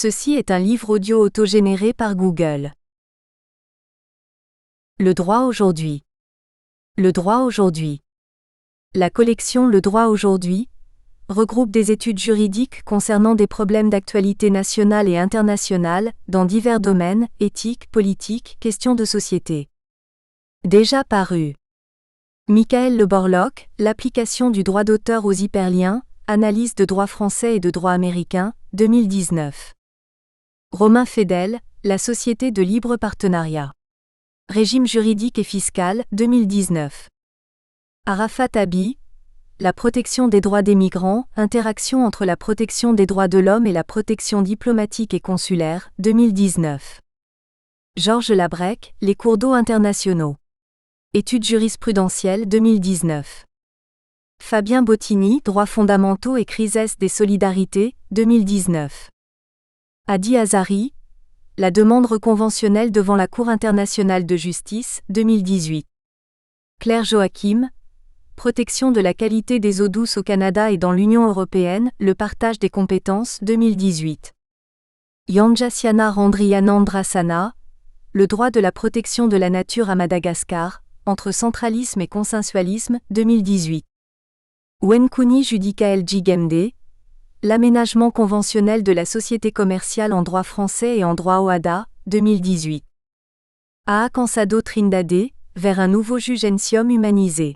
Ceci est un livre audio autogénéré par Google. Le droit aujourd'hui. Le droit aujourd'hui. La collection Le droit aujourd'hui regroupe des études juridiques concernant des problèmes d'actualité nationale et internationale dans divers domaines, éthique, politique, questions de société. Déjà paru. Michael Le Borlock, l'application du droit d'auteur aux hyperliens, analyse de droit français et de droit américain, 2019. Romain Fedel, la société de libre partenariat. Régime juridique et fiscal, 2019. Arafat Abi, la protection des droits des migrants, interaction entre la protection des droits de l'homme et la protection diplomatique et consulaire, 2019. Georges Labrec, les cours d'eau internationaux. Études jurisprudentielles, 2019. Fabien Bottini, droits fondamentaux et crises des solidarités, 2019. Hadi Azari, la demande reconventionnelle devant la Cour internationale de justice, 2018. Claire Joachim, protection de la qualité des eaux douces au Canada et dans l'Union européenne, le partage des compétences, 2018. Yanjasyana Randrianandrasana, le droit de la protection de la nature à Madagascar, entre centralisme et consensualisme, 2018. Wenkuni Judikael Jigemde, l'aménagement conventionnel de la société commerciale en droit français et en droit OHADA, 2018. Aa Cansado Trindade, vers un nouveau juge Encium humanisé.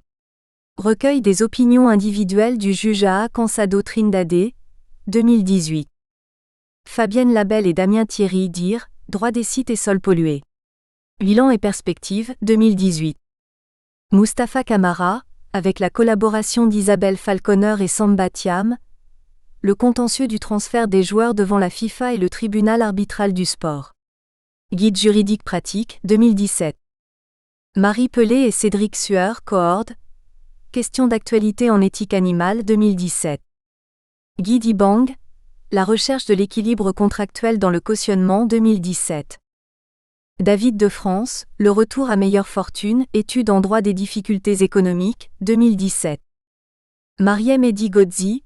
Recueil des opinions individuelles du juge Aa Cansado Trindade, 2018. Fabienne Labelle et Damien Thierry dire, droit des sites et sols pollués. Bilan et perspectives, 2018. Mustapha Camara, avec la collaboration d'Isabelle Falconer et Samba Thiam, le contentieux du transfert des joueurs devant la FIFA et le tribunal arbitral du sport. Guide juridique pratique, 2017. Marie Pelé et Cédric Sueur, coord. Questions d'actualité en éthique animale, 2017. Guy Dibang, la recherche de l'équilibre contractuel dans le cautionnement, 2017. David de France, le retour à meilleure fortune, étude en droit des difficultés économiques, 2017. Mariem Edi Godzi,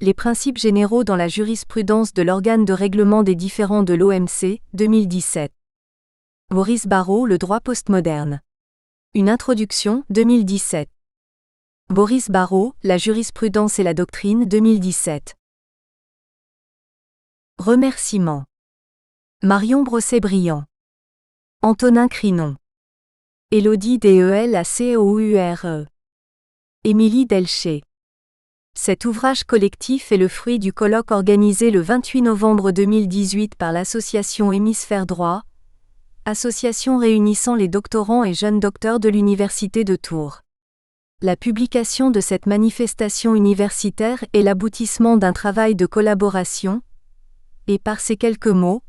les principes généraux dans la jurisprudence de l'organe de règlement des différends de l'OMC, 2017. Maurice Barrault, le droit postmoderne. Une introduction, 2017. Boris Barrault, la jurisprudence et la doctrine, 2017. Remerciements. Marion Brosset-Briand. Antonin Crinon. Élodie Delaccoure. Émilie Delché. Cet ouvrage collectif est le fruit du colloque organisé le 28 novembre 2018 par l'association Hémisphère Droit, association réunissant les doctorants et jeunes docteurs de l'Université de Tours. La publication de cette manifestation universitaire est l'aboutissement d'un travail de collaboration, et par ces quelques mots,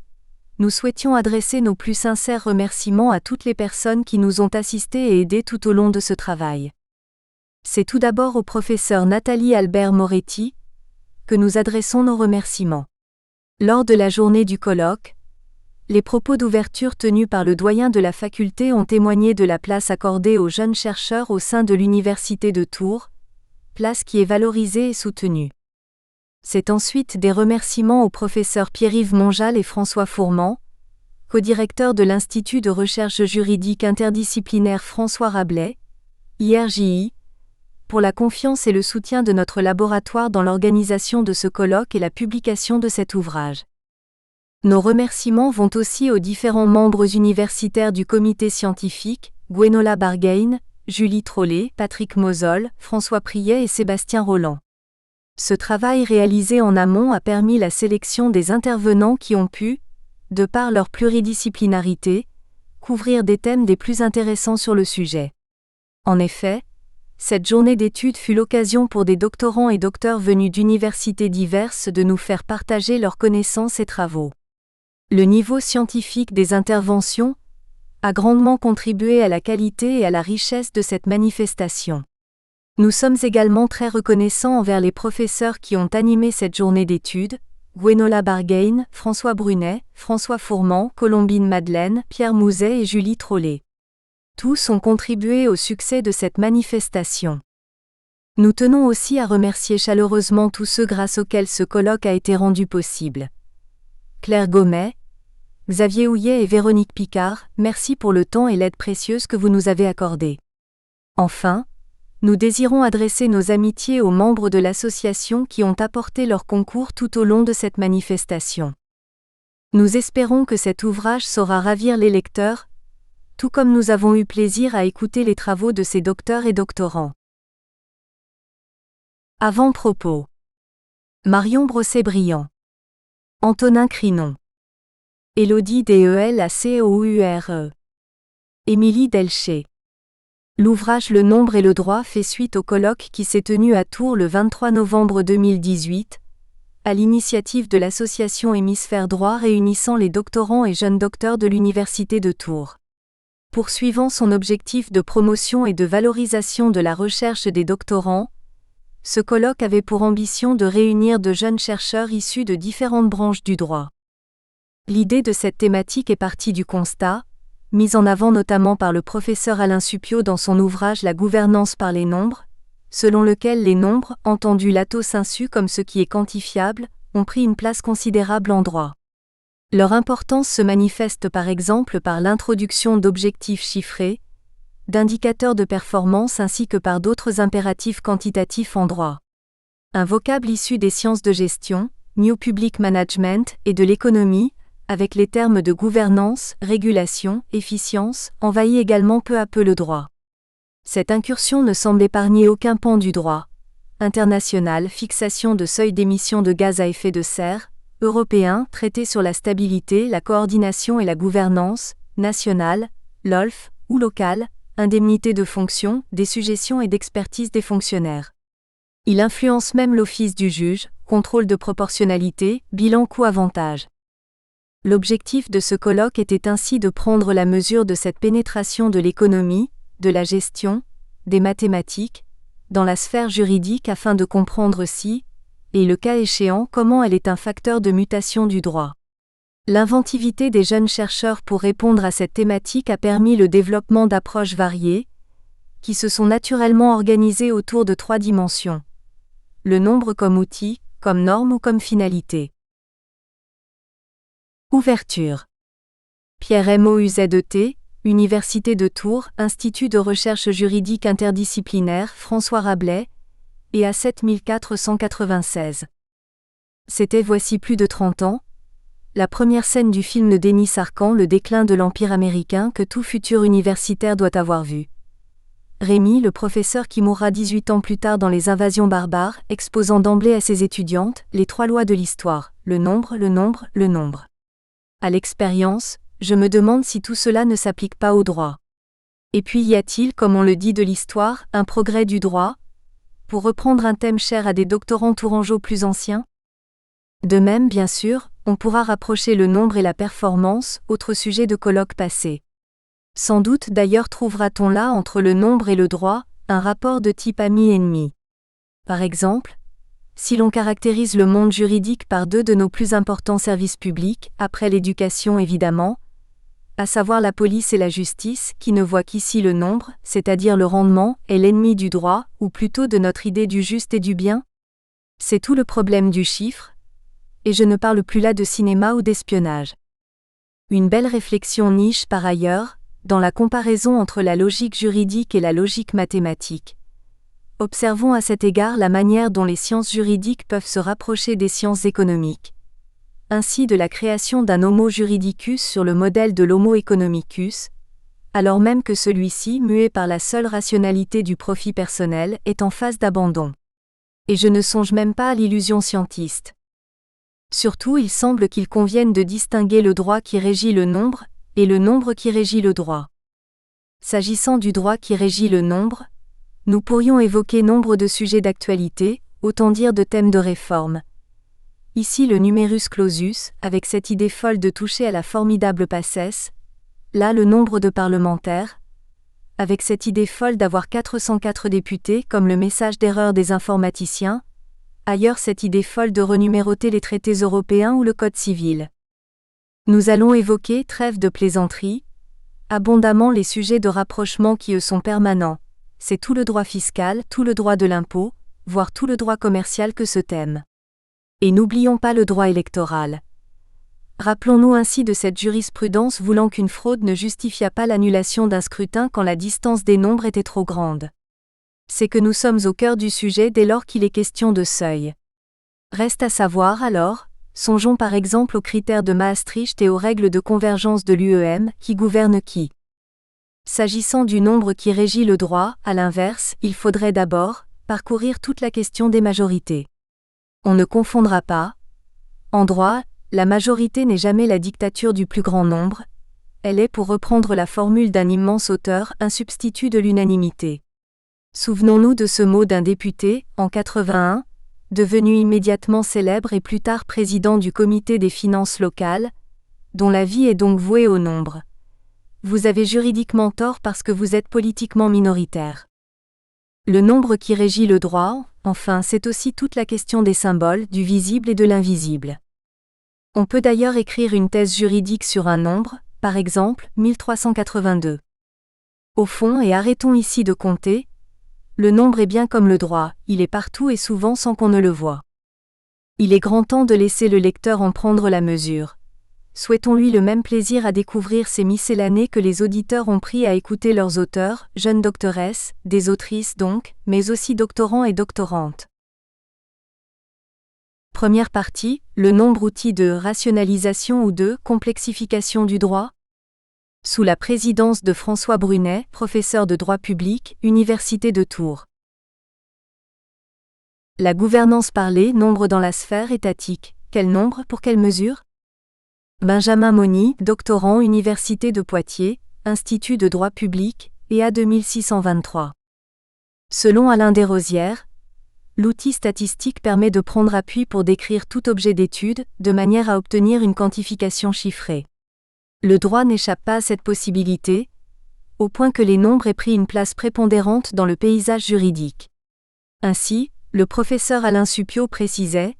nous souhaitions adresser nos plus sincères remerciements à toutes les personnes qui nous ont assistés et aidés tout au long de ce travail. C'est tout d'abord au professeur Nathalie Albert Moretti que nous adressons nos remerciements. Lors de la journée du colloque, les propos d'ouverture tenus par le doyen de la faculté ont témoigné de la place accordée aux jeunes chercheurs au sein de l'Université de Tours, place qui est valorisée et soutenue. C'est ensuite des remerciements aux professeurs Pierre-Yves Monjal et François Fourment, co-directeurs de l'Institut de recherche juridique interdisciplinaire François Rabelais, IRJI, pour la confiance et le soutien de notre laboratoire dans l'organisation de ce colloque et la publication de cet ouvrage. Nos remerciements vont aussi aux différents membres universitaires du comité scientifique, Gwenola Bargain, Julie Trollet, Patrick Mosol, François Priet et Sébastien Roland. Ce travail réalisé en amont a permis la sélection des intervenants qui ont pu, de par leur pluridisciplinarité, couvrir des thèmes des plus intéressants sur le sujet. En effet, cette journée d'études fut l'occasion pour des doctorants et docteurs venus d'universités diverses de nous faire partager leurs connaissances et travaux. Le niveau scientifique des interventions a grandement contribué à la qualité et à la richesse de cette manifestation. Nous sommes également très reconnaissants envers les professeurs qui ont animé cette journée d'études, Gwenola Bargain, François Brunet, François Fourment, Colombine Madeleine, Pierre Mouzet et Julie Trollet. Tous ont contribué au succès de cette manifestation. Nous tenons aussi à remercier chaleureusement tous ceux grâce auxquels ce colloque a été rendu possible. Claire Gomet, Xavier Houillet et Véronique Picard, merci pour le temps et l'aide précieuse que vous nous avez accordée. Enfin, nous désirons adresser nos amitiés aux membres de l'association qui ont apporté leur concours tout au long de cette manifestation. Nous espérons que cet ouvrage saura ravir les lecteurs, tout comme nous avons eu plaisir à écouter les travaux de ces docteurs et doctorants. Avant-propos. Marion Brosset-Briand. Antonin Crinon. Élodie Delacoure. Émilie Delché. L'ouvrage Le nombre et le droit fait suite au colloque qui s'est tenu à Tours le 23 novembre 2018, à l'initiative de l'association Hémisphère Droit réunissant les doctorants et jeunes docteurs de l'Université de Tours. Poursuivant son objectif de promotion et de valorisation de la recherche des doctorants, ce colloque avait pour ambition de réunir de jeunes chercheurs issus de différentes branches du droit. L'idée de cette thématique est partie du constat, mis en avant notamment par le professeur Alain Supiot dans son ouvrage La gouvernance par les nombres, selon lequel les nombres, entendus lato sensu comme ce qui est quantifiable, ont pris une place considérable en droit. Leur importance se manifeste par exemple par l'introduction d'objectifs chiffrés, d'indicateurs de performance ainsi que par d'autres impératifs quantitatifs en droit. Un vocable issu des sciences de gestion, New Public Management et de l'économie, avec les termes de gouvernance, régulation, efficience, envahit également peu à peu le droit. Cette incursion ne semble épargner aucun pan du droit. International, fixation de seuil d'émissions de gaz à effet de serre, européen, traité sur la stabilité, la coordination et la gouvernance, national, LOLF, ou local, indemnité de fonction, des sujétions et d'expertise des fonctionnaires. Il influence même l'office du juge, contrôle de proportionnalité, bilan coût-avantage. L'objectif de ce colloque était ainsi de prendre la mesure de cette pénétration de l'économie, de la gestion, des mathématiques, dans la sphère juridique afin de comprendre si, et le cas échéant comment elle est un facteur de mutation du droit. L'inventivité des jeunes chercheurs pour répondre à cette thématique a permis le développement d'approches variées, qui se sont naturellement organisées autour de 3 dimensions. Le nombre comme outil, comme norme ou comme finalité. Ouverture. Pierre Mouzet, Université de Tours, Institut de recherche juridique interdisciplinaire François Rabelais, et à 7496. C'était voici plus de 30 ans, la première scène du film de Denis Sarkhan Le déclin de l'Empire américain que tout futur universitaire doit avoir vu. Rémi, le professeur qui mourra 18 ans plus tard dans les invasions barbares, exposant d'emblée à ses étudiantes les 3 lois de l'histoire, le nombre, le nombre, le nombre. À l'expérience, je me demande si tout cela ne s'applique pas au droit. Et puis y a-t-il, comme on le dit de l'histoire, un progrès du droit, pour reprendre un thème cher à des doctorants tourangeaux plus anciens? De même, bien sûr, on pourra rapprocher le nombre et la performance, autre sujet de colloque passé. Sans doute d'ailleurs trouvera-t-on là entre le nombre et le droit, un rapport de type ami-ennemi. Par exemple, si l'on caractérise le monde juridique par 2 de nos plus importants services publics, après l'éducation évidemment, à savoir la police et la justice, qui ne voient qu'ici le nombre, c'est-à-dire le rendement, est l'ennemi du droit, ou plutôt de notre idée du juste et du bien? C'est tout le problème du chiffre, et je ne parle plus là de cinéma ou d'espionnage. Une belle réflexion niche par ailleurs, dans la comparaison entre la logique juridique et la logique mathématique. Observons à cet égard la manière dont les sciences juridiques peuvent se rapprocher des sciences économiques. Ainsi de la création d'un homo juridicus sur le modèle de l'homo economicus, alors même que celui-ci, muet par la seule rationalité du profit personnel, est en phase d'abandon. Et je ne songe même pas à l'illusion scientiste. Surtout il semble qu'il convienne de distinguer le droit qui régit le nombre, et le nombre qui régit le droit. S'agissant du droit qui régit le nombre, nous pourrions évoquer nombre de sujets d'actualité, autant dire de thèmes de réforme. Ici le numerus clausus, avec cette idée folle de toucher à la formidable passesse, là le nombre de parlementaires, avec cette idée folle d'avoir 404 députés comme le message d'erreur des informaticiens, ailleurs cette idée folle de renuméroter les traités européens ou le code civil. Nous allons évoquer, trêve de plaisanterie, abondamment les sujets de rapprochement qui eux sont permanents. C'est tout le droit fiscal, tout le droit de l'impôt, voire tout le droit commercial que ce thème. Et n'oublions pas le droit électoral. Rappelons-nous ainsi de cette jurisprudence voulant qu'une fraude ne justifia pas l'annulation d'un scrutin quand la distance des nombres était trop grande. C'est que nous sommes au cœur du sujet dès lors qu'il est question de seuil. Reste à savoir alors, songeons par exemple aux critères de Maastricht et aux règles de convergence de l'UEM, qui gouvernent qui. S'agissant du nombre qui régit le droit, à l'inverse, il faudrait d'abord parcourir toute la question des majorités. On ne confondra pas. En droit, la majorité n'est jamais la dictature du plus grand nombre, elle est, pour reprendre la formule d'un immense auteur, un substitut de l'unanimité. Souvenons-nous de ce mot d'un député, en 81, devenu immédiatement célèbre et plus tard président du comité des finances locales, dont la vie est donc vouée au nombre. Vous avez juridiquement tort parce que vous êtes politiquement minoritaire. Le nombre qui régit le droit, enfin, c'est aussi toute la question des symboles, du visible et de l'invisible. On peut d'ailleurs écrire une thèse juridique sur un nombre, par exemple, 1382. Au fond, et arrêtons ici de compter, le nombre est bien comme le droit, il est partout et souvent sans qu'on ne le voie. Il est grand temps de laisser le lecteur en prendre la mesure. Souhaitons-lui le même plaisir à découvrir ces miscellanées que les auditeurs ont pris à écouter leurs auteurs, jeunes doctoresses, des autrices donc, mais aussi doctorants et doctorantes. Première partie, le nombre outil de rationalisation ou de complexification du droit. Sous la présidence de François Brunet, professeur de droit public, Université de Tours. La gouvernance parlée, nombre dans la sphère étatique. Quel nombre pour quelle mesure? Benjamin Moni, doctorant, Université de Poitiers, Institut de droit public, EA 2623. Selon Alain Desrosières, l'outil statistique permet de prendre appui pour décrire tout objet d'étude, de manière à obtenir une quantification chiffrée. Le droit n'échappe pas à cette possibilité, au point que les nombres aient pris une place prépondérante dans le paysage juridique. Ainsi, le professeur Alain Suppiot précisait: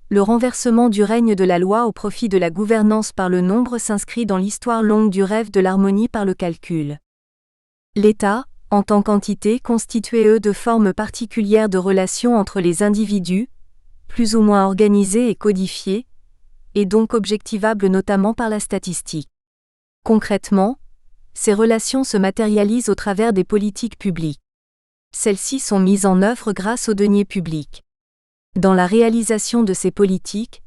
le renversement du règne de la loi au profit de la gouvernance par le nombre s'inscrit dans l'histoire longue du rêve de l'harmonie par le calcul. L'État, en tant qu'entité constituée de formes particulières de relations entre les individus, plus ou moins organisées et codifiées, et donc objectivables notamment par la statistique. Concrètement, ces relations se matérialisent au travers des politiques publiques. Celles-ci sont mises en œuvre grâce aux deniers publics. Dans la réalisation de ces politiques,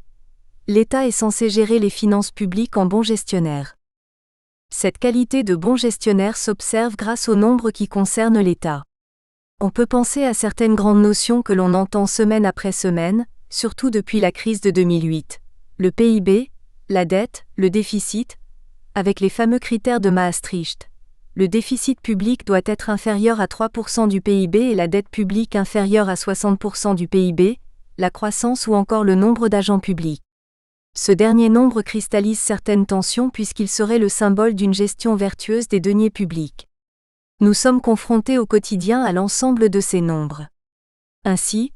l'État est censé gérer les finances publiques en bon gestionnaire. Cette qualité de bon gestionnaire s'observe grâce au nombre qui concerne l'État. On peut penser à certaines grandes notions que l'on entend semaine après semaine, surtout depuis la crise de 2008. Le PIB, la dette, le déficit, avec les fameux critères de Maastricht. Le déficit public doit être inférieur à 3% du PIB et la dette publique inférieure à 60% du PIB, la croissance ou encore le nombre d'agents publics. Ce dernier nombre cristallise certaines tensions puisqu'il serait le symbole d'une gestion vertueuse des deniers publics. Nous sommes confrontés au quotidien à l'ensemble de ces nombres. Ainsi,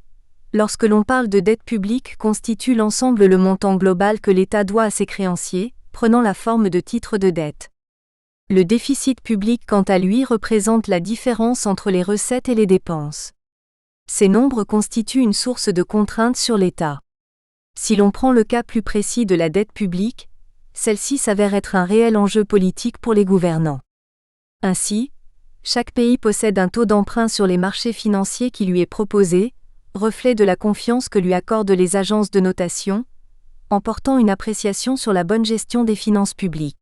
lorsque l'on parle de dette publique constitue l'ensemble le montant global que l'État doit à ses créanciers, prenant la forme de titres de dette. Le déficit public quant à lui représente la différence entre les recettes et les dépenses. Ces nombres constituent une source de contrainte sur l'État. Si l'on prend le cas plus précis de la dette publique, celle-ci s'avère être un réel enjeu politique pour les gouvernants. Ainsi, chaque pays possède un taux d'emprunt sur les marchés financiers qui lui est proposé, reflet de la confiance que lui accordent les agences de notation, en portant une appréciation sur la bonne gestion des finances publiques.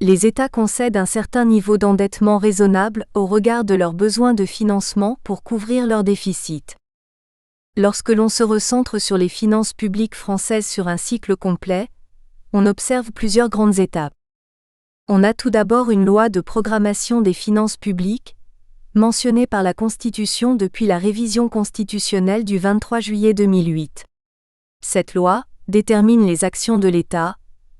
Les États concèdent un certain niveau d'endettement raisonnable au regard de leurs besoins de financement pour couvrir leurs déficits. Lorsque l'on se recentre sur les finances publiques françaises sur un cycle complet, on observe plusieurs grandes étapes. On a tout d'abord une loi de programmation des finances publiques, mentionnée par la Constitution depuis la révision constitutionnelle du 23 juillet 2008. Cette loi détermine les actions de l'État,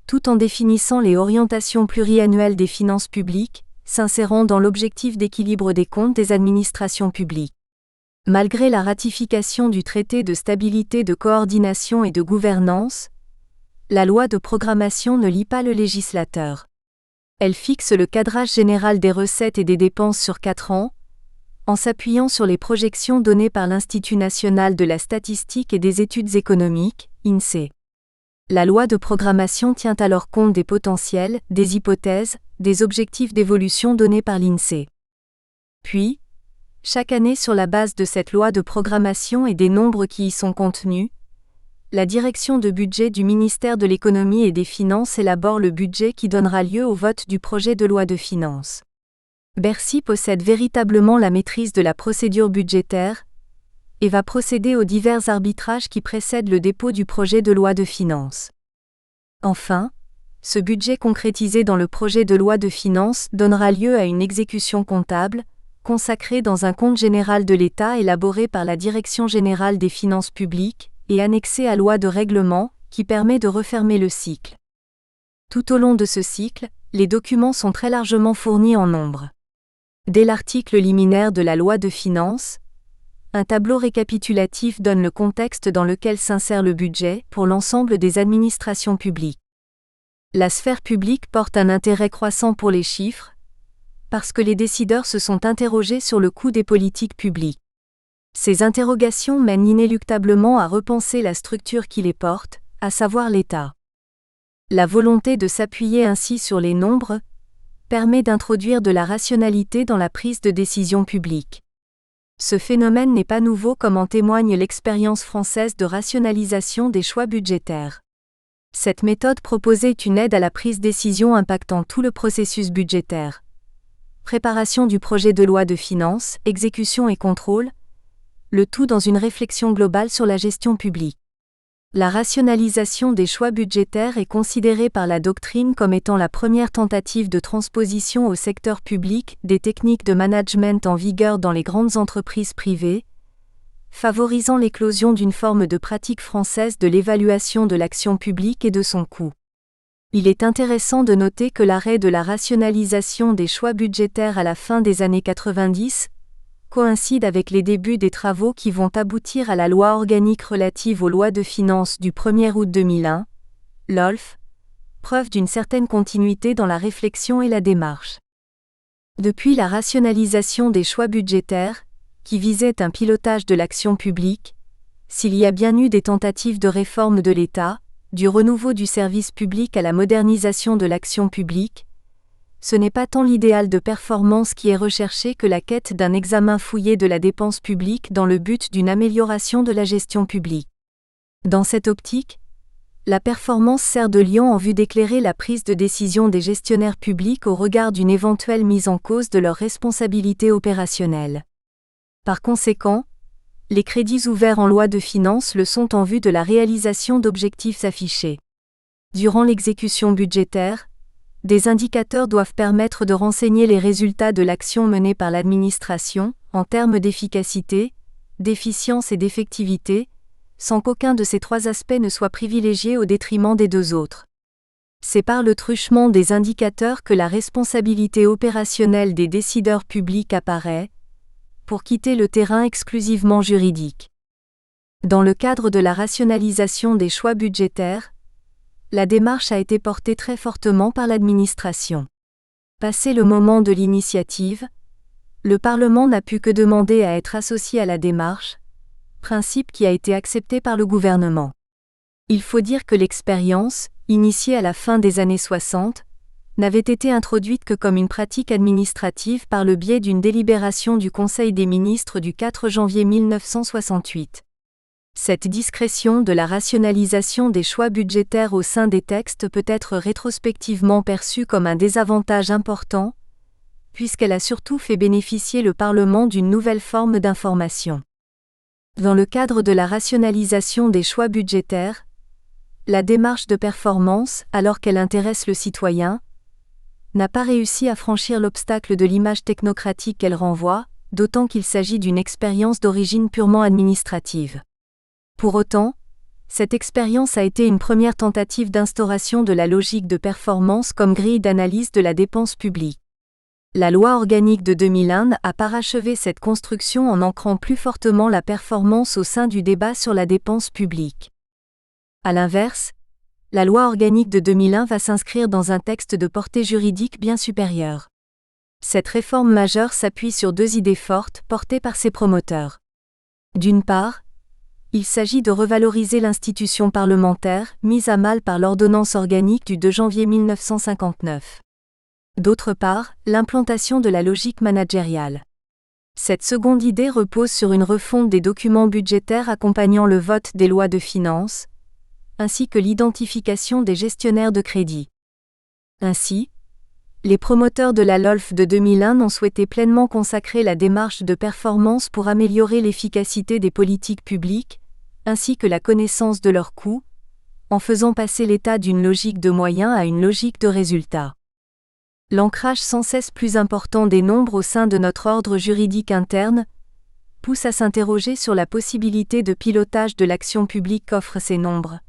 tout en définissant les orientations pluriannuelles des finances publiques, s'insérant dans l'objectif d'équilibre des comptes des administrations publiques. Malgré la ratification du traité de stabilité, de coordination et de gouvernance, la loi de programmation ne lie pas le législateur. Elle fixe le cadrage général des recettes et des dépenses sur 4 ans, en s'appuyant sur les projections données par l'Institut national de la statistique et des études économiques, INSEE. La loi de programmation tient alors compte des potentiels, des hypothèses, des objectifs d'évolution donnés par l'INSEE. Puis, chaque année sur la base de cette loi de programmation et des nombres qui y sont contenus, la direction de budget du ministère de l'Économie et des Finances élabore le budget qui donnera lieu au vote du projet de loi de finances. Bercy possède véritablement la maîtrise de la procédure budgétaire et va procéder aux divers arbitrages qui précèdent le dépôt du projet de loi de finances. Enfin, ce budget concrétisé dans le projet de loi de finances donnera lieu à une exécution comptable, consacrée dans un compte général de l'État élaboré par la Direction générale des finances publiques et annexé à loi de règlement, qui permet de refermer le cycle. Tout au long de ce cycle, les documents sont très largement fournis en nombre. Dès l'article liminaire de la loi de finances, un tableau récapitulatif donne le contexte dans lequel s'insère le budget pour l'ensemble des administrations publiques. La sphère publique porte un intérêt croissant pour les chiffres, parce que les décideurs se sont interrogés sur le coût des politiques publiques. Ces interrogations mènent inéluctablement à repenser la structure qui les porte, à savoir l'État. La volonté de s'appuyer ainsi sur les nombres permet d'introduire de la rationalité dans la prise de décision publique. Ce phénomène n'est pas nouveau comme en témoigne l'expérience française de rationalisation des choix budgétaires. Cette méthode proposait une aide à la prise de décision impactant tout le processus budgétaire. Préparation du projet de loi de finances, exécution et contrôle, le tout dans une réflexion globale sur la gestion publique. La rationalisation des choix budgétaires est considérée par la doctrine comme étant la première tentative de transposition au secteur public des techniques de management en vigueur dans les grandes entreprises privées, favorisant l'éclosion d'une forme de pratique française de l'évaluation de l'action publique et de son coût. Il est intéressant de noter que l'arrêt de la rationalisation des choix budgétaires à la fin des années 90 coïncide avec les débuts des travaux qui vont aboutir à la loi organique relative aux lois de finances du 1er août 2001, LOLF, preuve d'une certaine continuité dans la réflexion et la démarche. Depuis la rationalisation des choix budgétaires, qui visait un pilotage de l'action publique, s'il y a bien eu des tentatives de réforme de l'État, du renouveau du service public à la modernisation de l'action publique, ce n'est pas tant l'idéal de performance qui est recherché que la quête d'un examen fouillé de la dépense publique dans le but d'une amélioration de la gestion publique. Dans cette optique, la performance sert de lion en vue d'éclairer la prise de décision des gestionnaires publics au regard d'une éventuelle mise en cause de leurs responsabilités opérationnelles. Par conséquent, les crédits ouverts en loi de finances le sont en vue de la réalisation d'objectifs affichés. Durant l'exécution budgétaire, des indicateurs doivent permettre de renseigner les résultats de l'action menée par l'administration, en termes d'efficacité, d'efficience et d'effectivité, sans qu'aucun de ces trois aspects ne soit privilégié au détriment des deux autres. C'est par le truchement des indicateurs que la responsabilité opérationnelle des décideurs publics apparaît, pour quitter le terrain exclusivement juridique. Dans le cadre de la rationalisation des choix budgétaires, la démarche a été portée très fortement par l'administration. Passé le moment de l'initiative, le Parlement n'a pu que demander à être associé à la démarche, principe qui a été accepté par le gouvernement. Il faut dire que l'expérience, initiée à la fin des années 60, n'avait été introduite que comme une pratique administrative par le biais d'une délibération du Conseil des ministres du 4 janvier 1968. Cette discrétion de la rationalisation des choix budgétaires au sein des textes peut être rétrospectivement perçue comme un désavantage important, puisqu'elle a surtout fait bénéficier le Parlement d'une nouvelle forme d'information. Dans le cadre de la rationalisation des choix budgétaires, la démarche de performance, alors qu'elle intéresse le citoyen, n'a pas réussi à franchir l'obstacle de l'image technocratique qu'elle renvoie, d'autant qu'il s'agit d'une expérience d'origine purement administrative. Pour autant, cette expérience a été une première tentative d'instauration de la logique de performance comme grille d'analyse de la dépense publique. La loi organique de 2001 a parachevé cette construction en ancrant plus fortement la performance au sein du débat sur la dépense publique. À l'inverse, la loi organique de 2001 va s'inscrire dans un texte de portée juridique bien supérieure. Cette réforme majeure s'appuie sur deux idées fortes portées par ses promoteurs. D'une part, Il s'agit de revaloriser l'institution parlementaire, mise à mal par l'ordonnance organique du 2 janvier 1959. D'autre part, l'implantation de la logique managériale. Cette seconde idée repose sur une refonte des documents budgétaires accompagnant le vote des lois de finances, ainsi que l'identification des gestionnaires de crédit. Ainsi, les promoteurs de la LOLF de 2001 ont souhaité pleinement consacrer la démarche de performance pour améliorer l'efficacité des politiques publiques, ainsi que la connaissance de leurs coûts, en faisant passer l'état d'une logique de moyens à une logique de résultats. L'ancrage sans cesse plus important des nombres au sein de notre ordre juridique interne pousse à s'interroger sur la possibilité de pilotage de l'action publique qu'offrent ces nombres.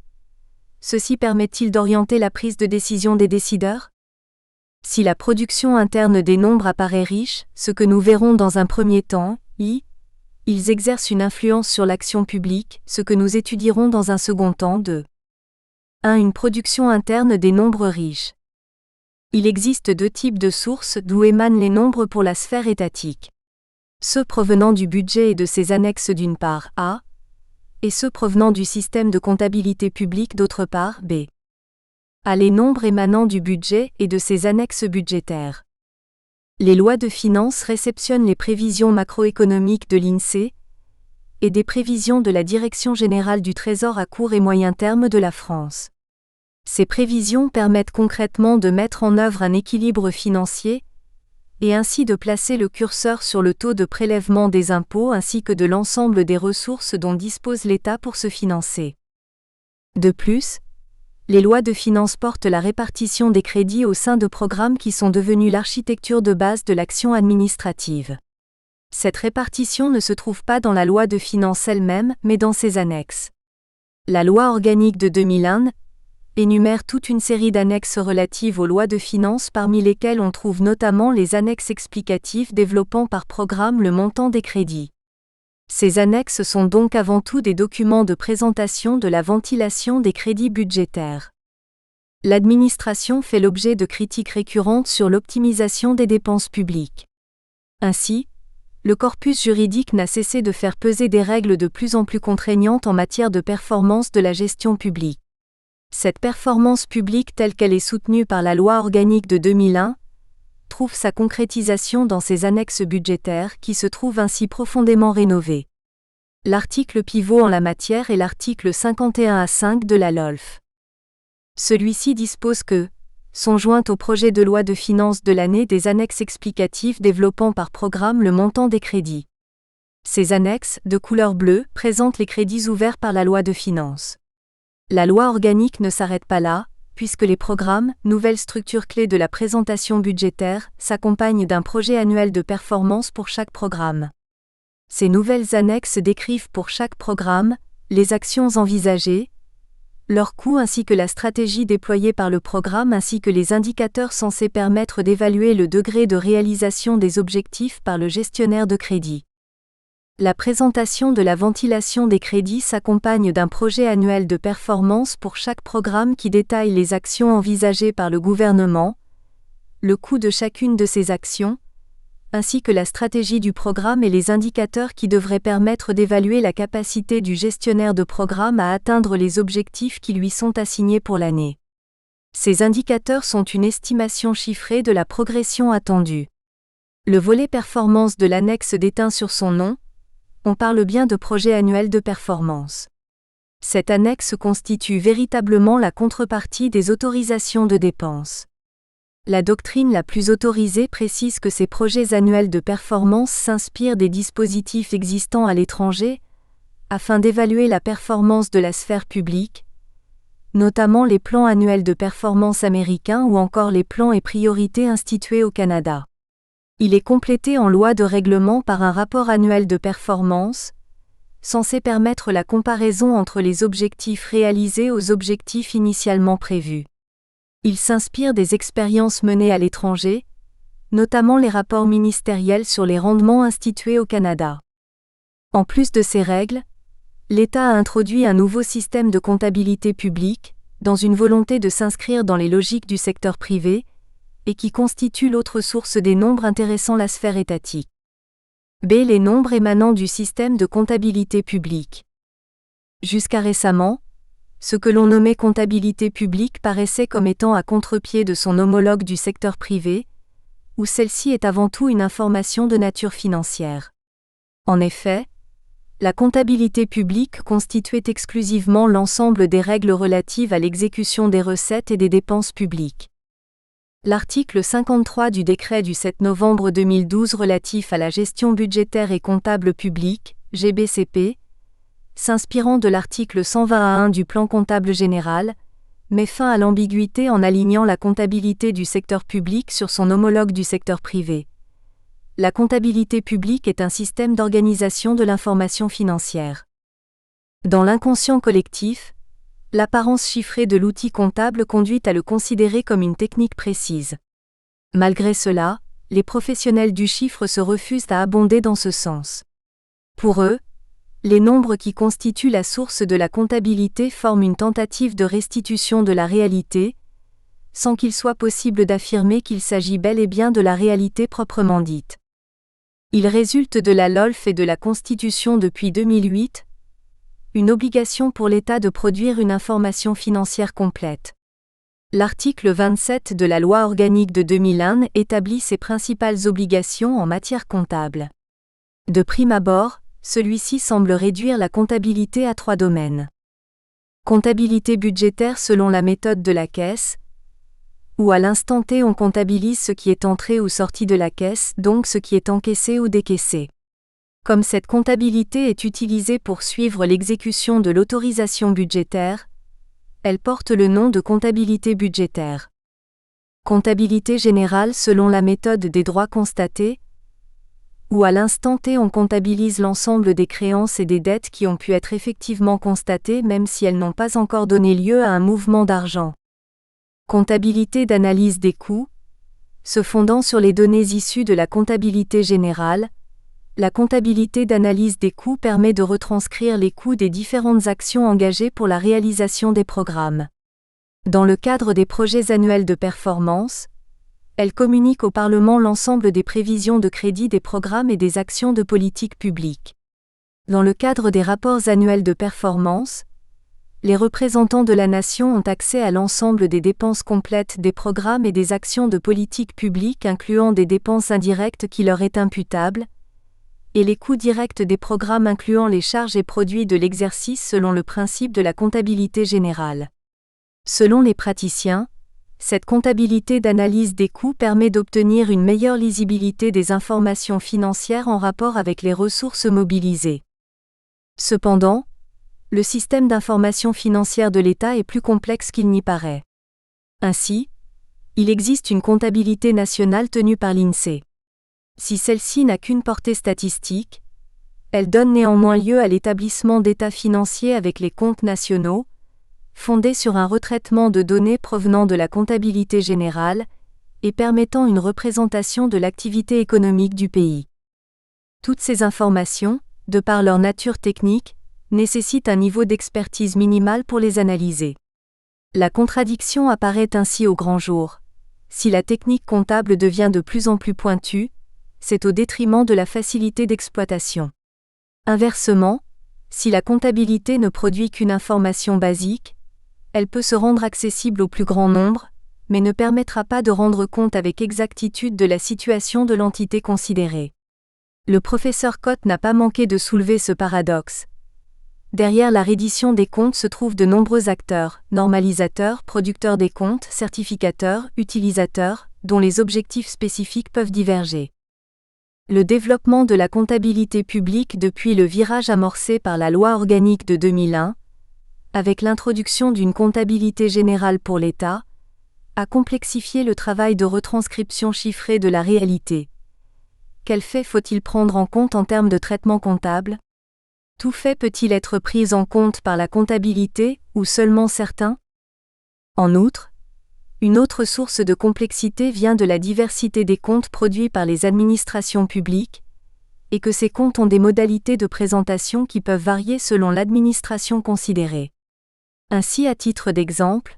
Ceci permet-il d'orienter la prise de décision des décideurs ? Si la production interne des nombres apparaît riche, ce que nous verrons dans un premier temps, ils exercent une influence sur l'action publique, ce que nous étudierons dans un second temps. 1. Une production interne des nombres riches. Il existe deux types de sources d'où émanent les nombres pour la sphère étatique. Ceux provenant du budget et de ses annexes d'une part A, et ceux provenant du système de comptabilité publique d'autre part B. A. Les nombres émanant du budget et de ses annexes budgétaires. Les lois de finances réceptionnent les prévisions macroéconomiques de l'INSEE et des prévisions de la Direction générale du Trésor à court et moyen terme de la France. Ces prévisions permettent concrètement de mettre en œuvre un équilibre financier et ainsi de placer le curseur sur le taux de prélèvement des impôts ainsi que de l'ensemble des ressources dont dispose l'État pour se financer. De plus, les lois de finances portent la répartition des crédits au sein de programmes qui sont devenus l'architecture de base de l'action administrative. Cette répartition ne se trouve pas dans la loi de finances elle-même, mais dans ses annexes. La loi organique de 2001 énumère toute une série d'annexes relatives aux lois de finances parmi lesquelles on trouve notamment les annexes explicatives développant par programme le montant des crédits. Ces annexes sont donc avant tout des documents de présentation de la ventilation des crédits budgétaires. L'administration fait l'objet de critiques récurrentes sur l'optimisation des dépenses publiques. Ainsi, le corpus juridique n'a cessé de faire peser des règles de plus en plus contraignantes en matière de performance de la gestion publique. Cette performance publique telle qu'elle est soutenue par la loi organique de 2001 trouve sa concrétisation dans ses annexes budgétaires qui se trouvent ainsi profondément rénovées. L'article pivot en la matière est l'article 51A5 de la LOLF. Celui-ci dispose que sont jointes au projet de loi de finances de l'année des annexes explicatives développant par programme le montant des crédits. Ces annexes, de couleur bleue, présentent les crédits ouverts par la loi de finances. La loi organique ne s'arrête pas là, puisque les programmes, nouvelles structures clés de la présentation budgétaire, s'accompagnent d'un projet annuel de performance pour chaque programme. Ces nouvelles annexes décrivent pour chaque programme les actions envisagées, leurs coûts ainsi que la stratégie déployée par le programme ainsi que les indicateurs censés permettre d'évaluer le degré de réalisation des objectifs par le gestionnaire de crédit. La présentation de la ventilation des crédits s'accompagne d'un projet annuel de performance pour chaque programme qui détaille les actions envisagées par le gouvernement, le coût de chacune de ces actions, ainsi que la stratégie du programme et les indicateurs qui devraient permettre d'évaluer la capacité du gestionnaire de programme à atteindre les objectifs qui lui sont assignés pour l'année. Ces indicateurs sont une estimation chiffrée de la progression attendue. Le volet performance de l'annexe déteint sur son nom. On parle bien de projet annuel de performance. Cette annexe constitue véritablement la contrepartie des autorisations de dépenses. La doctrine la plus autorisée précise que ces projets annuels de performance s'inspirent des dispositifs existants à l'étranger, afin d'évaluer la performance de la sphère publique, notamment les plans annuels de performance américains ou encore les plans et priorités institués au Canada. Il est complété en loi de règlement par un rapport annuel de performance, censé permettre la comparaison entre les objectifs réalisés aux objectifs initialement prévus. Il s'inspire des expériences menées à l'étranger, notamment les rapports ministériels sur les rendements institués au Canada. En plus de ces règles, l'État a introduit un nouveau système de comptabilité publique, dans une volonté de s'inscrire dans les logiques du secteur privé, et qui constitue l'autre source des nombres intéressant la sphère étatique. B. Les nombres émanant du système de comptabilité publique. Jusqu'à récemment, ce que l'on nommait comptabilité publique paraissait comme étant à contre-pied de son homologue du secteur privé, où celle-ci est avant tout une information de nature financière. En effet, la comptabilité publique constituait exclusivement l'ensemble des règles relatives à l'exécution des recettes et des dépenses publiques. L'article 53 du décret du 7 novembre 2012 relatif à la gestion budgétaire et comptable publique, GBCP, s'inspirant de l'article 120A1 du Plan comptable général, met fin à l'ambiguïté en alignant la comptabilité du secteur public sur son homologue du secteur privé. La comptabilité publique est un système d'organisation de l'information financière. Dans l'inconscient collectif, l'apparence chiffrée de l'outil comptable conduit à le considérer comme une technique précise. Malgré cela, les professionnels du chiffre se refusent à abonder dans ce sens. Pour eux, les nombres qui constituent la source de la comptabilité forment une tentative de restitution de la réalité, sans qu'il soit possible d'affirmer qu'il s'agit bel et bien de la réalité proprement dite. Il résulte de la LOLF et de la Constitution depuis 2008, une obligation pour l'État de produire une information financière complète. L'article 27 de la Loi organique de 2001 établit ses principales obligations en matière comptable. De prime abord, celui-ci semble réduire la comptabilité à 3 domaines. Comptabilité budgétaire selon la méthode de la caisse, où à l'instant T on comptabilise ce qui est entré ou sorti de la caisse, donc ce qui est encaissé ou décaissé. Comme cette comptabilité est utilisée pour suivre l'exécution de l'autorisation budgétaire, elle porte le nom de comptabilité budgétaire. Comptabilité générale selon la méthode des droits constatés, où à l'instant T on comptabilise l'ensemble des créances et des dettes qui ont pu être effectivement constatées même si elles n'ont pas encore donné lieu à un mouvement d'argent. Comptabilité d'analyse des coûts, se fondant sur les données issues de la comptabilité générale, la comptabilité d'analyse des coûts permet de retranscrire les coûts des différentes actions engagées pour la réalisation des programmes. Dans le cadre des projets annuels de performance, elle communique au Parlement l'ensemble des prévisions de crédit des programmes et des actions de politique publique. Dans le cadre des rapports annuels de performance, les représentants de la nation ont accès à l'ensemble des dépenses complètes des programmes et des actions de politique publique incluant des dépenses indirectes qui leur est imputable, et les coûts directs des programmes incluant les charges et produits de l'exercice selon le principe de la comptabilité générale. Selon les praticiens, cette comptabilité d'analyse des coûts permet d'obtenir une meilleure lisibilité des informations financières en rapport avec les ressources mobilisées. Cependant, le système d'information financière de l'État est plus complexe qu'il n'y paraît. Ainsi, il existe une comptabilité nationale tenue par l'INSEE. Si celle-ci n'a qu'une portée statistique, elle donne néanmoins lieu à l'établissement d'états financiers avec les comptes nationaux, fondés sur un retraitement de données provenant de la comptabilité générale et permettant une représentation de l'activité économique du pays. Toutes ces informations, de par leur nature technique, nécessitent un niveau d'expertise minimal pour les analyser. La contradiction apparaît ainsi au grand jour. Si la technique comptable devient de plus en plus pointue, c'est au détriment de la facilité d'exploitation. Inversement, si la comptabilité ne produit qu'une information basique, elle peut se rendre accessible au plus grand nombre, mais ne permettra pas de rendre compte avec exactitude de la situation de l'entité considérée. Le professeur Cotte n'a pas manqué de soulever ce paradoxe. Derrière la reddition des comptes se trouvent de nombreux acteurs, normalisateurs, producteurs des comptes, certificateurs, utilisateurs, dont les objectifs spécifiques peuvent diverger. Le développement de la comptabilité publique depuis le virage amorcé par la loi organique de 2001, avec l'introduction d'une comptabilité générale pour l'État, a complexifié le travail de retranscription chiffrée de la réalité. Quels faits faut-il prendre en compte en termes de traitement comptable ? Tout fait peut-il être pris en compte par la comptabilité, ou seulement certains ? En outre, une autre source de complexité vient de la diversité des comptes produits par les administrations publiques, et que ces comptes ont des modalités de présentation qui peuvent varier selon l'administration considérée. Ainsi, à titre d'exemple,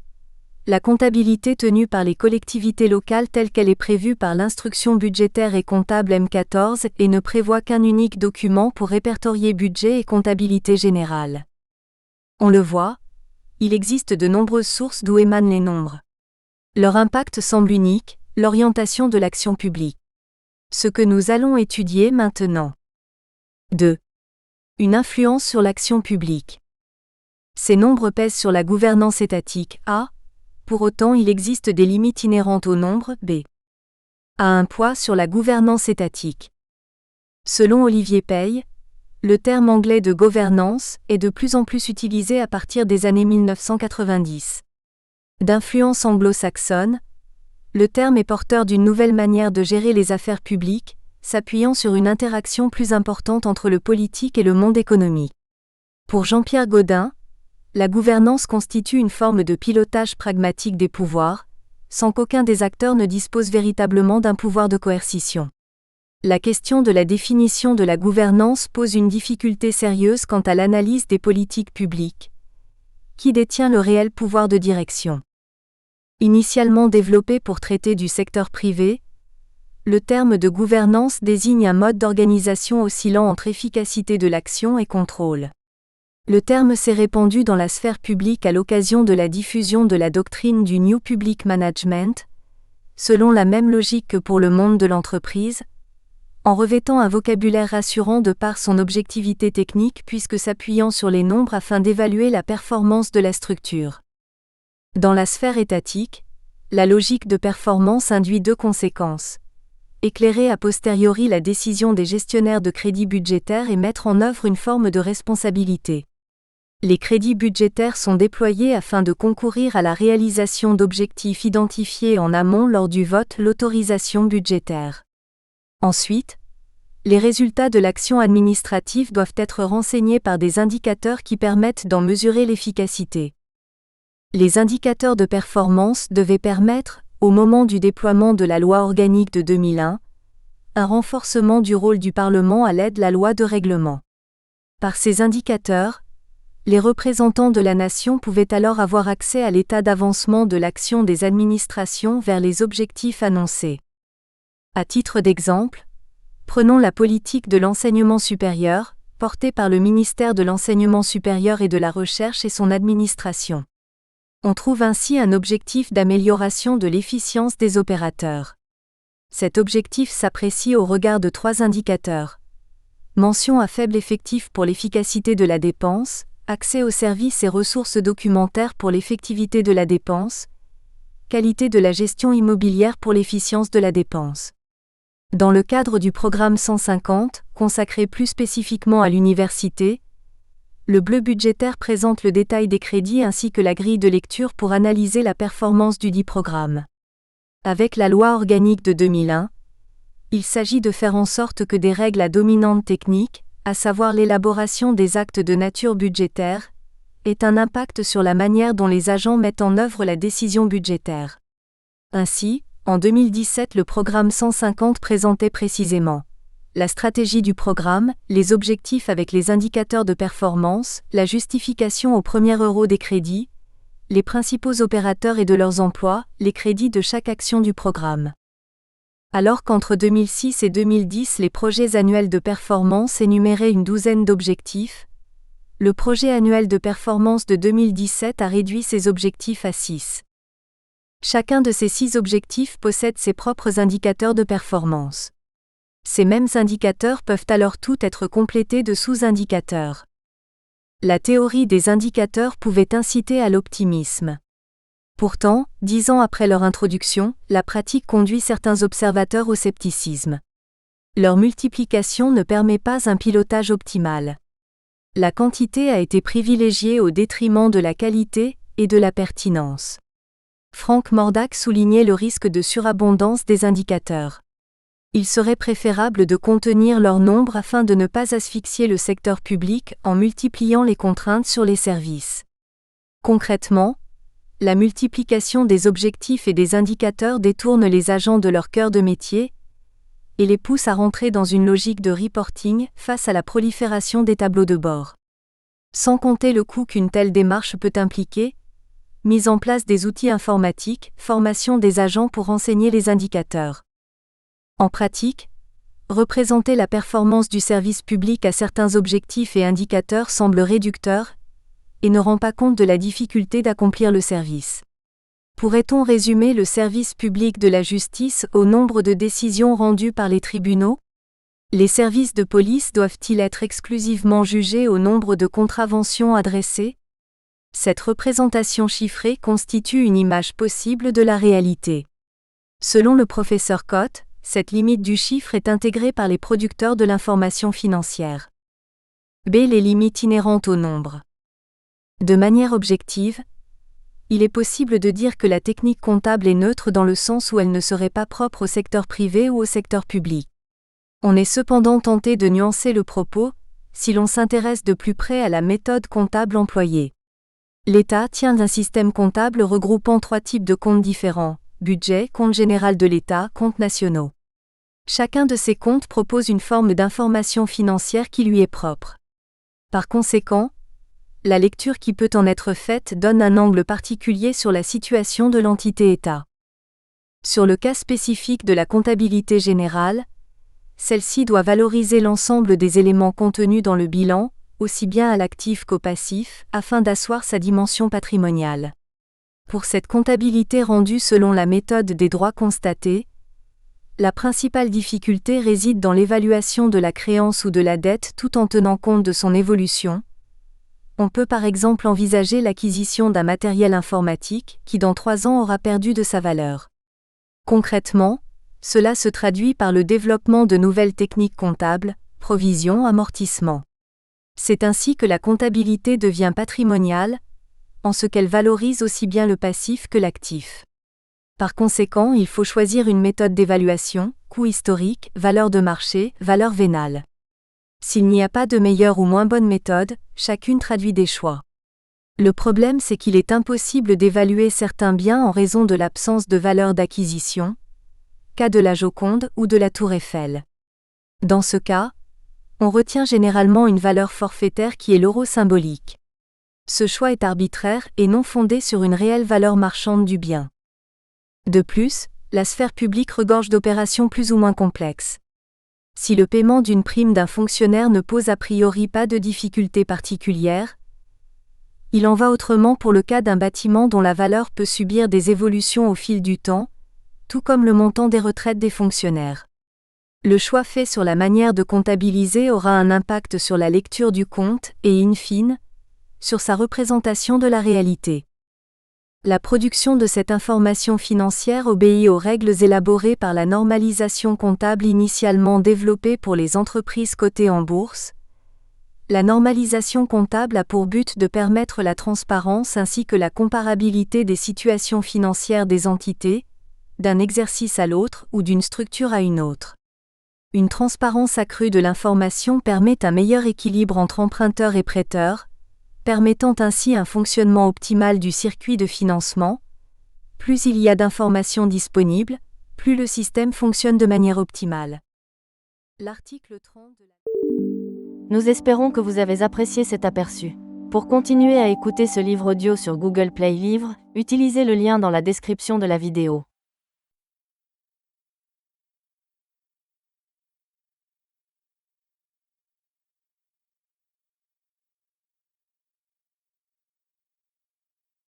la comptabilité tenue par les collectivités locales telle qu'elle est prévue par l'instruction budgétaire et comptable M14 et ne prévoit qu'un unique document pour répertorier budget et comptabilité générale. On le voit, il existe de nombreuses sources d'où émanent les nombres. Leur impact semble unique, l'orientation de l'action publique. Ce que nous allons étudier maintenant. 2. Une influence sur l'action publique. Ces nombres pèsent sur la gouvernance étatique A. Pour autant, il existe des limites inhérentes au nombre B. A un poids sur la gouvernance étatique. Selon Olivier Pey, le terme anglais de gouvernance est de plus en plus utilisé à partir des années 1990. D'influence anglo-saxonne, le terme est porteur d'une nouvelle manière de gérer les affaires publiques, s'appuyant sur une interaction plus importante entre le politique et le monde économique. Pour Jean-Pierre Gaudin, la gouvernance constitue une forme de pilotage pragmatique des pouvoirs, sans qu'aucun des acteurs ne dispose véritablement d'un pouvoir de coercition. La question de la définition de la gouvernance pose une difficulté sérieuse quant à l'analyse des politiques publiques. Qui détient le réel pouvoir de direction ? Initialement développé pour traiter du secteur privé, le terme de gouvernance désigne un mode d'organisation oscillant entre efficacité de l'action et contrôle. Le terme s'est répandu dans la sphère publique à l'occasion de la diffusion de la doctrine du New Public Management, selon la même logique que pour le monde de l'entreprise, en revêtant un vocabulaire rassurant de par son objectivité technique puisque s'appuyant sur les nombres afin d'évaluer la performance de la structure. Dans la sphère étatique, la logique de performance induit deux conséquences. Éclairer a posteriori la décision des gestionnaires de crédits budgétaires et mettre en œuvre une forme de responsabilité. Les crédits budgétaires sont déployés afin de concourir à la réalisation d'objectifs identifiés en amont lors du vote l'autorisation budgétaire. Ensuite, les résultats de l'action administrative doivent être renseignés par des indicateurs qui permettent d'en mesurer l'efficacité. Les indicateurs de performance devaient permettre, au moment du déploiement de la loi organique de 2001, un renforcement du rôle du Parlement à l'aide de la loi de règlement. Par ces indicateurs, les représentants de la nation pouvaient alors avoir accès à l'état d'avancement de l'action des administrations vers les objectifs annoncés. À titre d'exemple, prenons la politique de l'enseignement supérieur, portée par le ministère de l'Enseignement supérieur et de la Recherche et son administration. On trouve ainsi un objectif d'amélioration de l'efficience des opérateurs. Cet objectif s'apprécie au regard de 3 indicateurs. Mention à faible effectif pour l'efficacité de la dépense, accès aux services et ressources documentaires pour l'effectivité de la dépense, qualité de la gestion immobilière pour l'efficience de la dépense. Dans le cadre du programme 150, consacré plus spécifiquement à l'université, le bleu budgétaire présente le détail des crédits ainsi que la grille de lecture pour analyser la performance du dit programme. Avec la loi organique de 2001, il s'agit de faire en sorte que des règles à dominante technique, à savoir l'élaboration des actes de nature budgétaire, aient un impact sur la manière dont les agents mettent en œuvre la décision budgétaire. Ainsi, en 2017, le programme 150 présentait précisément la stratégie du programme, les objectifs avec les indicateurs de performance, la justification au premier euro des crédits, les principaux opérateurs et de leurs emplois, les crédits de chaque action du programme. Alors qu'entre 2006 et 2010 les projets annuels de performance énuméraient une douzaine d'objectifs, le projet annuel de performance de 2017 a réduit ses objectifs à 6. Chacun de ces 6 objectifs possède ses propres indicateurs de performance. Ces mêmes indicateurs peuvent alors tous être complétés de sous-indicateurs. La théorie des indicateurs pouvait inciter à l'optimisme. Pourtant, 10 ans après leur introduction, la pratique conduit certains observateurs au scepticisme. Leur multiplication ne permet pas un pilotage optimal. La quantité a été privilégiée au détriment de la qualité et de la pertinence. Frank Mordack soulignait le risque de surabondance des indicateurs. Il serait préférable de contenir leur nombre afin de ne pas asphyxier le secteur public en multipliant les contraintes sur les services. Concrètement, la multiplication des objectifs et des indicateurs détourne les agents de leur cœur de métier et les pousse à rentrer dans une logique de reporting face à la prolifération des tableaux de bord. Sans compter le coût qu'une telle démarche peut impliquer, mise en place des outils informatiques, formation des agents pour renseigner les indicateurs. En pratique, représenter la performance du service public à certains objectifs et indicateurs semble réducteur, et ne rend pas compte de la difficulté d'accomplir le service. Pourrait-on résumer le service public de la justice au nombre de décisions rendues par les tribunaux? Les services de police doivent-ils être exclusivement jugés au nombre de contraventions adressées? Cette représentation chiffrée constitue une image possible de la réalité. Selon le professeur Cotte, cette limite du chiffre est intégrée par les producteurs de l'information financière. B. Les limites inhérentes au nombre. De manière objective, il est possible de dire que la technique comptable est neutre dans le sens où elle ne serait pas propre au secteur privé ou au secteur public. On est cependant tenté de nuancer le propos, si l'on s'intéresse de plus près à la méthode comptable employée. L'État tient d'un système comptable regroupant 3 types de comptes différents: budget, compte général de l'État, comptes nationaux. Chacun de ces comptes propose une forme d'information financière qui lui est propre. Par conséquent, la lecture qui peut en être faite donne un angle particulier sur la situation de l'entité État. Sur le cas spécifique de la comptabilité générale, celle-ci doit valoriser l'ensemble des éléments contenus dans le bilan, aussi bien à l'actif qu'au passif, afin d'asseoir sa dimension patrimoniale. Pour cette comptabilité rendue selon la méthode des droits constatés, la principale difficulté réside dans l'évaluation de la créance ou de la dette tout en tenant compte de son évolution. On peut par exemple envisager l'acquisition d'un matériel informatique qui dans 3 ans aura perdu de sa valeur. Concrètement, cela se traduit par le développement de nouvelles techniques comptables, provision, amortissement. C'est ainsi que la comptabilité devient patrimoniale, en ce qu'elle valorise aussi bien le passif que l'actif. Par conséquent, il faut choisir une méthode d'évaluation, coût historique, valeur de marché, valeur vénale. S'il n'y a pas de meilleure ou moins bonne méthode, chacune traduit des choix. Le problème c'est qu'il est impossible d'évaluer certains biens en raison de l'absence de valeur d'acquisition, cas de la Joconde ou de la Tour Eiffel. Dans ce cas, on retient généralement une valeur forfaitaire qui est l'euro symbolique. Ce choix est arbitraire et non fondé sur une réelle valeur marchande du bien. De plus, la sphère publique regorge d'opérations plus ou moins complexes. Si le paiement d'une prime d'un fonctionnaire ne pose a priori pas de difficultés particulières, il en va autrement pour le cas d'un bâtiment dont la valeur peut subir des évolutions au fil du temps, tout comme le montant des retraites des fonctionnaires. Le choix fait sur la manière de comptabiliser aura un impact sur la lecture du compte et, in fine, sur sa représentation de la réalité. La production de cette information financière obéit aux règles élaborées par la normalisation comptable initialement développée pour les entreprises cotées en bourse. La normalisation comptable a pour but de permettre la transparence ainsi que la comparabilité des situations financières des entités, d'un exercice à l'autre ou d'une structure à une autre. Une transparence accrue de l'information permet un meilleur équilibre entre emprunteurs et prêteurs, permettant ainsi un fonctionnement optimal du circuit de financement. Plus il y a d'informations disponibles, plus le système fonctionne de manière optimale. L'article 30 de la... Nous espérons que vous avez apprécié cet aperçu. Pour continuer à écouter ce livre audio sur Google Play Livres, utilisez le lien dans la description de la vidéo.